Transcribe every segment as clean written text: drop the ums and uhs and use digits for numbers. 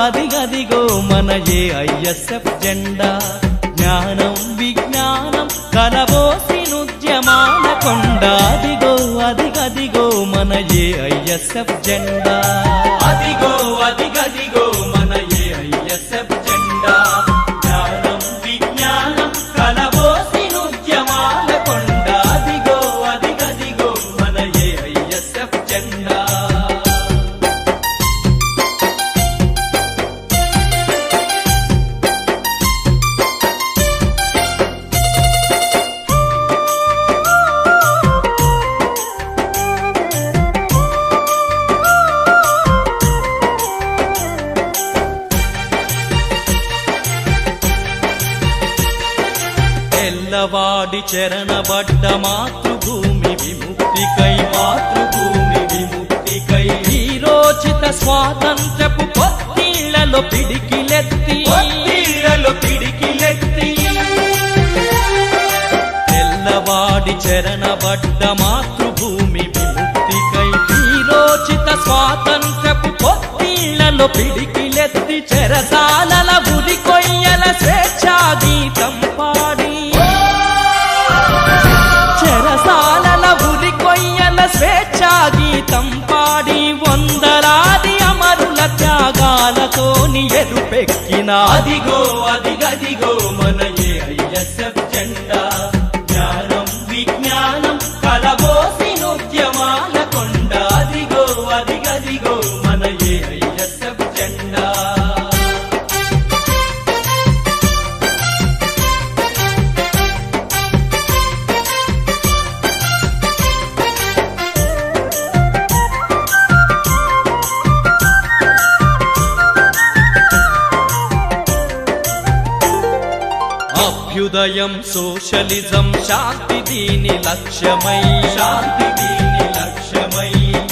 అదిగదిగో మన ఏఐఎస్ఎఫ్ జెండా జ్ఞానం విజ్ఞానం కలబోసినుద్యమాల కొండ అదిగో అదిగదిగో మన ఏఐఎస్ఎఫ్ జెండా అదిగో అదిగదిగో మన ఏఐఎస్ఎఫ్ జెండా జ్ఞానం విజ్ఞానం కలబోసినుద్యమాల కొండ అదిగో అదిగదిగో మన ఏఐఎస్ఎఫ్ జెండా తెల్లవాడి చెరణబడ్డ మాతృభూమి విముక్తికై మాతృభూమి విముక్తికై వీరోచిత స్వాతంత్రపు పొత్తిళ్లలో పిడికిలెత్తి తెల్లవాడి చెరణబడ్డ మాతృభూమి విముక్తికై వీరోచిత స్వాతంత్రపు పొత్తిళ్లలో పిడికిలెత్తి చెరసాలల ఉరి కొయ్యల స్వేచ్ఛా గీతం పాడి చెరసాలల ఉరి కొయ్యల స్వేచ్ఛా గీతం పాడి వందలాది అమరుల త్యాగాలతోని ఎరుపెక్కిన అదిగో అదిగదిగో మన ఏఐఎస్ఎఫ్ జెండా జ్ఞానం విజ్ఞానం కలబోసినుద్యమాల కొండ అదిగో అదిగదిగో మన ఏఐఎస్ఎఫ్ జెండా అభ్యుదయం సోషలిజం శాంతి దీని లక్ష్యమై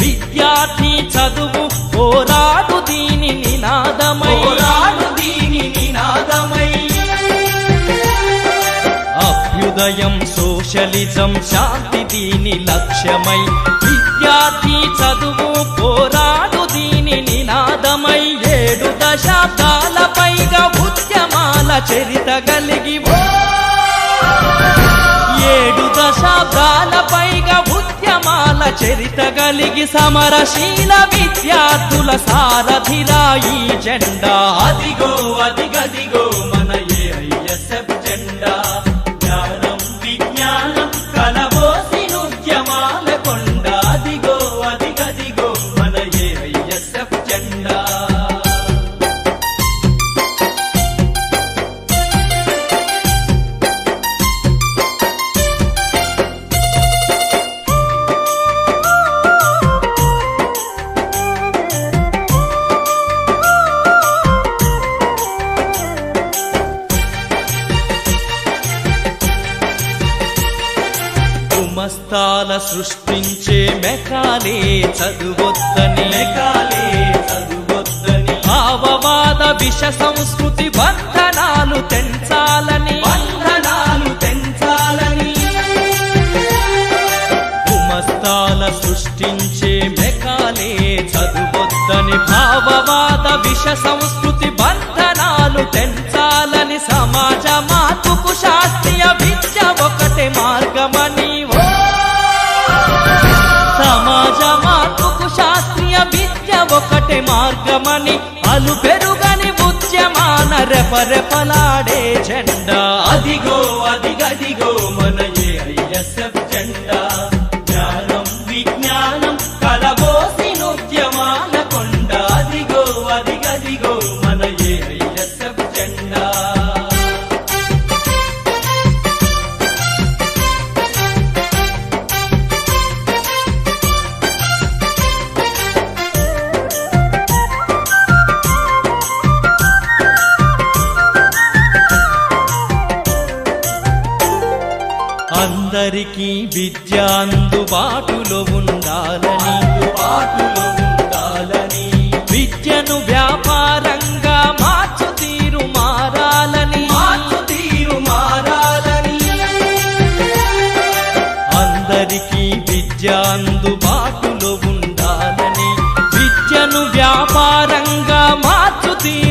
విద్యార్థి చదువు పోరాడు దీని నినాదమై అభ్యుదయం సోషలిజం శాంతి దీని లక్ష్యమై విద్యార్థి చదువు పోరాడు దీని నినాదమై 7 దశాబ్దాల పైగా ఉద్యమాల చరిత కలిగి 7 దశాబ్దాల పైగా ఉద్యమాల చరిత కలిగి సమరశీల విద్యార్థుల సారథిరా ఈ జెండా అదిగో అదిగదిగో మన ఏఐఎస్ఎఫ్ జెండా జ్ఞానం విజ్ఞానం కలబోసినుద్యమాల కొండ అదిగో అదిగదిగో మన ఏఐఎస్ఎఫ్ జెండా గుమస్తాల సృష్టించే మెకాలే చదువొద్దని భావవాద విష సంస్కృతి బంధనాలు తెంచాలని గుమస్తాల సృష్టించే మెకాలే చదువొద్దని భావవాద విష సంస్కృతి బంధనాలు తెంచాలని సమాజ మార్పుకు శాస్త్రీయ విద్య ఒకటే మార్గమని సమాజ మార్పుకు శాస్త్రీయ విద్య ఒకటే మార్గమని అలు పెరుగని ఉద్యమాన రెపరెపలాడే జెండా అదిగో అదిగదిగో మన ఏఐఎస్ఎఫ్ జెండా జ్ఞానం విజ్ఞానం కలబోసినుద్యమాల కొండ అదిగో అదిగదిగో మన ఏఐఎస్ఎఫ్ జెండా అందరికీ విద్య అందుబాటులో ఉండాలని విద్యను వ్యాపారంగా మార్చు తీరు మారాలని అందరికీ విద్య అందుబాటులో ఉండాలని విద్యను వ్యాపారంగా మార్చు తీరు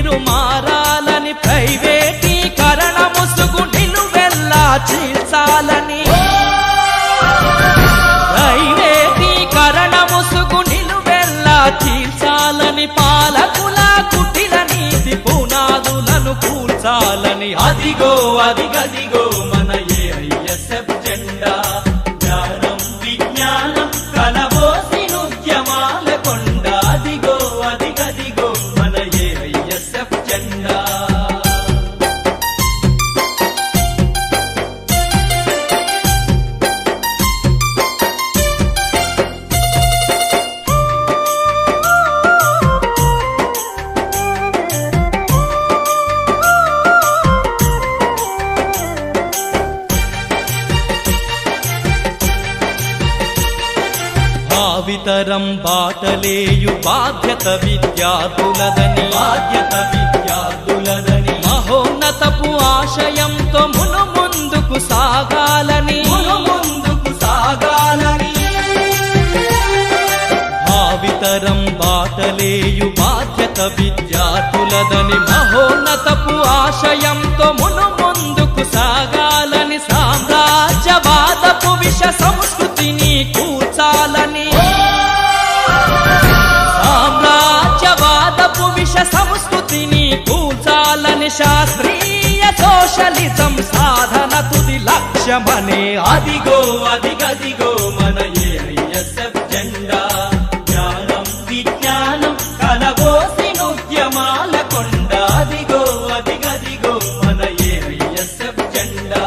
కూల్చాలని అదిగో అదిగదిగో మన ఏఐఎస్ఎఫ్ జెండా జ్ఞానం విజ్ఞానం కలబోసి నృత్యమాల కొండ అదిగో అదిగదిగో మన ఏఐఎస్ఎఫ్ జెండా భావితరం బాటలేయు బాధ్యత విద్యార్థులదని మహోన్నతపు ఆశయంతో మును ముందుకు సాగాలని భావితరం బాటలేయు బాధ్యత విద్యార్థులదని మహోన్నతపు ఆశయంతో మును ముందుకు సాగాలని సామ్రాజ్యవాదపు విష సంస్కృతిని కూల్చాలని సామ్రాజ్యవాదపు విష సంస్కృతిని కూల్చాలని శాస్త్రీయ సోషలిజం సాధన తుది లక్ష్యమనే అదిగో అదిగదిగో మన ఏఐఎస్ఎఫ్ జెండా జ్ఞానం విజ్ఞానం కలబోసి నృత్యమాల కొండ అదిగో అదిగదిగో మన ఏఐఎస్ఎఫ్ జెండా